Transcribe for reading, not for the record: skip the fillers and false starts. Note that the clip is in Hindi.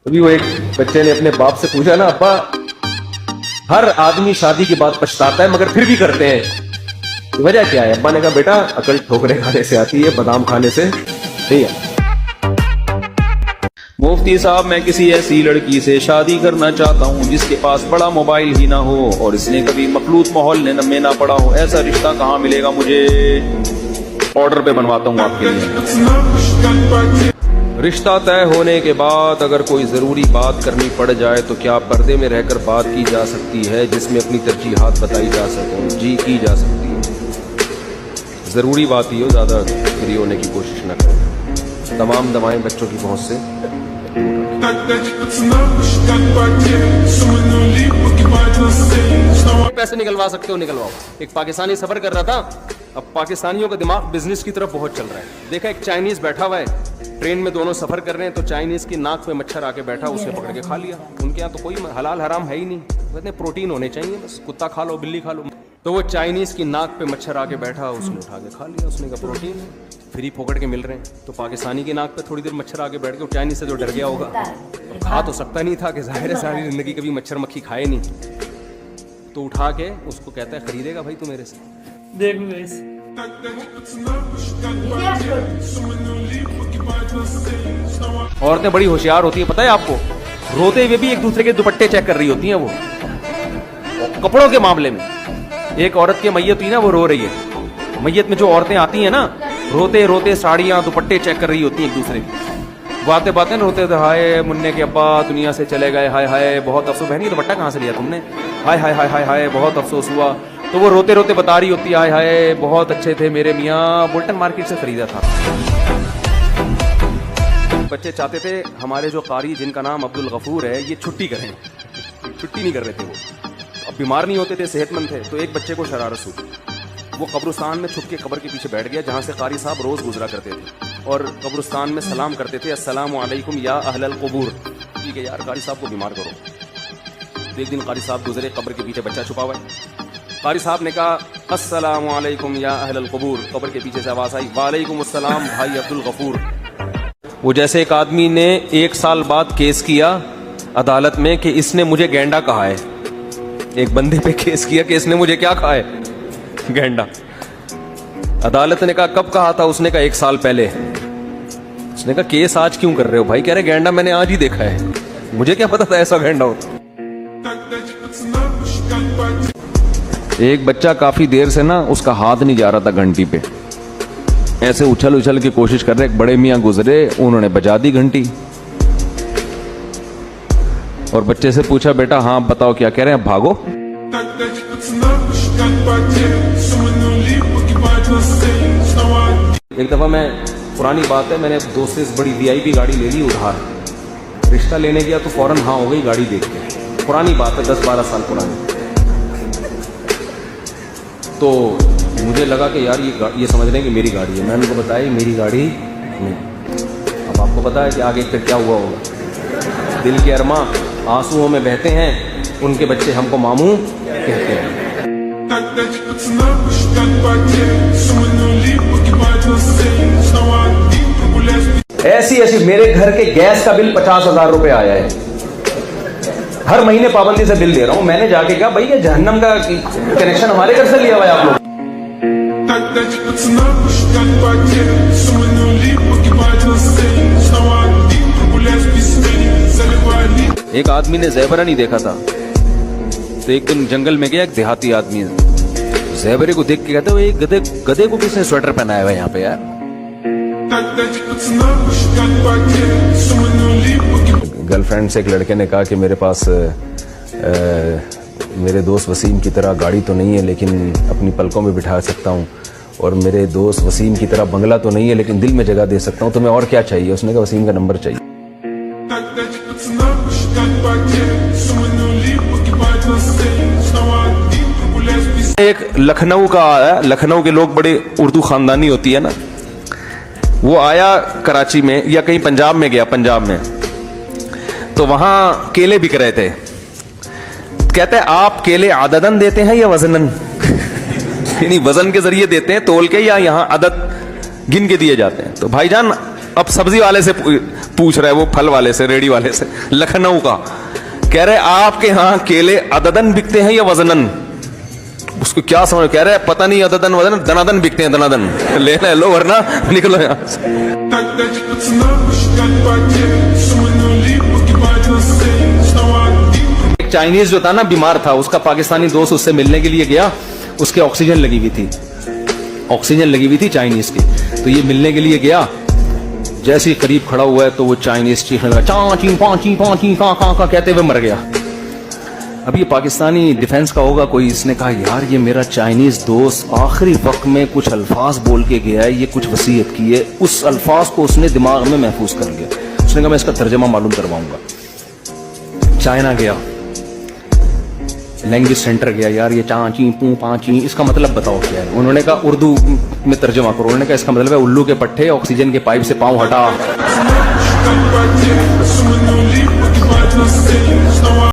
अभी वो एक बच्चे ने अपने बाप से पूछा ना, अब्बा हर आदमी शादी के बाद पछताता है मगर फिर भी करते हैं, वजह क्या है? अब्बा ने कहा बेटा अकल ठोकरे खाने से आती है, बादाम खाने से नहीं है। मुफ्ती साहब, मैं किसी ऐसी लड़की से शादी करना चाहता हूँ जिसके पास बड़ा मोबाइल ही ना हो और इसने कभी मखलूत माहौल में ना पड़ा हो, ऐसा रिश्ता कहाँ मिलेगा मुझे? ऑर्डर पे बनवाता हूँ आपके लिए। रिश्ता तय होने के बाद अगर कोई जरूरी बात करनी पड़ जाए तो क्या पर्दे में रहकर बात की जा सकती है जिसमें अपनी तरजीहात बताई जा सके? जी, की जा सकती है। जरूरी बात ही हो, ज्यादा फ्री होने की कोशिश न करें। तमाम दवाएं बच्चों की पहुंच से पैसे निकलवा सकते हो निकलवाओ। एक पाकिस्तानी सफर कर रहा था, अब पाकिस्तानियों का दिमाग बिजनेस की तरफ बहुत चल रहा है। देखा एक चाइनीज बैठा हुआ है, ट्रेन में दोनों सफर कर रहे हैं, तो चाइनीज की नाक पे मच्छर आके बैठा, उसे पकड़ के खा लिया। उनके यहाँ तो कोई हलाल हराम है ही नहीं, कहते प्रोटीन होने चाहिए, बस कुत्ता खा लो, बिल्ली खा लो। तो वो चाइनीज की नाक पे मच्छर आके बैठा, उसने उठा के खा लिया। उसने कहा प्रोटीन है, फ्री फोकट के मिल रहे हैं। तो पाकिस्तानी की नाक पे थोड़ी देर मच्छर आके बैठ गया, चाइनीज से जो डर गया होगा, खा तो सकता नहीं था कि जाहिर है सारी जिंदगी कभी मच्छर मक्खी खाए नहीं, तो उठा के उसको कहता है खरीदेगा भाई तू मेरे से। देख लो गाइस, औरतें बड़ी होशियार होती है, पता है आपको? रोते हुए भी एक दूसरे के दुपट्टे चेक कर रही होती हैं वो, कपड़ों के मामले में। एक औरत की मैयत हुई ना, वो रो रही है। मैयत में जो औरतें आती हैं ना, रोते रोते साड़ियां दुपट्टे चेक कर रही होती हैं एक दूसरे की। बातें बातें रोते थे, हाय मुन्ने के अब्बा दुनिया से चले गए, हाय हाय बहुत अफसोस। बहन ये दुपट्टा कहाँ से लिया तुमने? हाय हाय हाय हाय हाय बहुत अफसोस हुआ। तो वो रोते रोते बता रही होती है, हाय हाय बहुत अच्छे थे मेरे मियाँ, बुल्टन मार्केट से खरीदा था। बच्चे चाहते थे हमारे जो कारी जिनका नाम अब्दुल गफूर है, ये छुट्टी करें, छुट्टी नहीं कर रहे थे वो। अब बीमार नहीं होते थे, सेहतमंद थे। तो एक बच्चे को शरारत हुई, वो कब्रिस्तान में छुप के कब्र के पीछे बैठ गया जहां से कारी साहब रोज गुजरा करते थे, और कब्रिस्तान में सलाम करते थे, अस्सलामु अलैकुम या अहलल कुबूर। ठीक है यार, कारी साहब को बीमार करो। तो एक दिन कारी साहब गुजरे, कब्र के पीछे बच्चा छुपा हुआ है। कारी साहब ने कहा अस्सलामु अलैकुम या अहलल कुबूर। कब्र के पीछे से आवाज आई, वालेकुम अस्सलाम भाई अब्दुल गफूर। वो जैसे एक आदमी ने 1 साल बाद केस किया अदालत में कि इसने मुझे गेंडा कहा है। एक बंदे पे केस किया कि इसने मुझे क्या कहा है? गेंडा। अदालत ने कहा कब कहा था? उसने कहा 1 साल पहले। उसने कहा केस आज क्यों कर रहे हो भाई? कह रहे गेंडा मैंने आज ही देखा है, मुझे क्या पता था ऐसा गेंडा होता। एक बच्चा काफी देर से ना, उसका हाथ नहीं जा रहा था घंटी पे, ऐसे उछल उछल की कोशिश कर रहे। एक बड़े मियाँ गुजरे, उन्होंने बजा दी घंटी, और बच्चे से पूछा बेटा हाँ बताओ क्या कह रहे हैं? भागो। एक दफा मैं, पुरानी बात है, मैंने दोस्त से बड़ी VIP गाड़ी ले ली उधार। रिश्ता लेने गया तो फौरन हाँ हो गई गाड़ी देख के। पुरानी बात है, 10-12 साल पुरानी। तो मुझे लगा कि यार ये समझ रहे हैं कि मेरी गाड़ी है। मैंने उनको बताया मेरी गाड़ी नहीं। अब आपको पता है कि आगे फिर क्या हुआ होगा। दिल के अरमा आंसुओं में बहते हैं, उनके बच्चे हमको मामू कहते हैं। ऐसी ऐसी मेरे घर के गैस का बिल 50,000 रुपए आया है, हर महीने पाबंदी से बिल दे रहा हूं। मैंने जाके कहा भाई ये जहन्नम का कनेक्शन हमारे घर से लिया हुआ है आप लोग। एक आदमी ने ज़ेबरा नहीं देखा था, तो एक दिन जंगल में गया, एक देहाती आदमी ज़ेबरे को देख के कहते हुए गधे को किसने स्वेटर पहनाया हुआ है यहाँ पे यार? गर्लफ्रेंड से एक लड़के ने कहा कि मेरे पास मेरे दोस्त वसीम की तरह गाड़ी तो नहीं है लेकिन अपनी पलकों में बिठा सकता हूँ, और मेरे दोस्त वसीम की तरह बंगला तो नहीं है लेकिन दिल में जगह दे सकता हूँ, तुम्हें और क्या चाहिए? उसने कहा वसीम का नंबर चाहिए। एक लखनऊ का आया, लखनऊ के लोग बड़े उर्दू खानदानी होती है ना, वो आया कराची में या कहीं पंजाब में गया, पंजाब में, तो वहां केले बिक रहे थे। कहते हैं आप केले आददन देते हैं या वजनन? यानी वजन के जरिए देते हैं, तोल के, या यहाँ आदत गिन के दिए जाते हैं? तो भाईजान अब सब्जी वाले से पूछ रहा है, वो फल वाले से, रेडी वाले से, लखनऊ का। कह रहे आपके यहाँ केले अददन बिकते हैं या वजनन? उसको क्या समझ, कह रहे हैं पता नहीं अददन वजन, दनादन बिकते हैं, दनादन। लेना है लो वरना निकलो यहाँ से। एक चाइनीज जो था ना, बीमार था, उसका पाकिस्तानी दोस्त उससे मिलने के लिए गया, उसके ऑक्सीजन लगी हुई थी, ऑक्सीजन लगी हुई थी चाइनीज की। तो ये मिलने के लिए गया, जैसे ही करीब खड़ा हुआ है तो वो चाइनीज चीखने लगा, चाची पाची पाची का कहते हुए मर गया। अब ये पाकिस्तानी डिफेंस का होगा कोई, इसने कहा यार ये मेरा चाइनीज दोस्त आखिरी वक्त में कुछ अल्फाज बोल के गया है, ये कुछ वसीयत की है, उस अल्फाज को उसने दिमाग में महफूज कर लिया। उसने कहा मैं इसका तर्जमा मालूम करवाऊंगा। चाइना गया, लैंग्वेज सेंटर गया, यार ये चाची पू पाची इसका मतलब बताओ क्या है। उन्होंने कहा उर्दू में तर्जमा करो। उन्होंने कहा इसका मतलब है उल्लू के पट्टे, ऑक्सीजन के पाइप से पाँव हटा।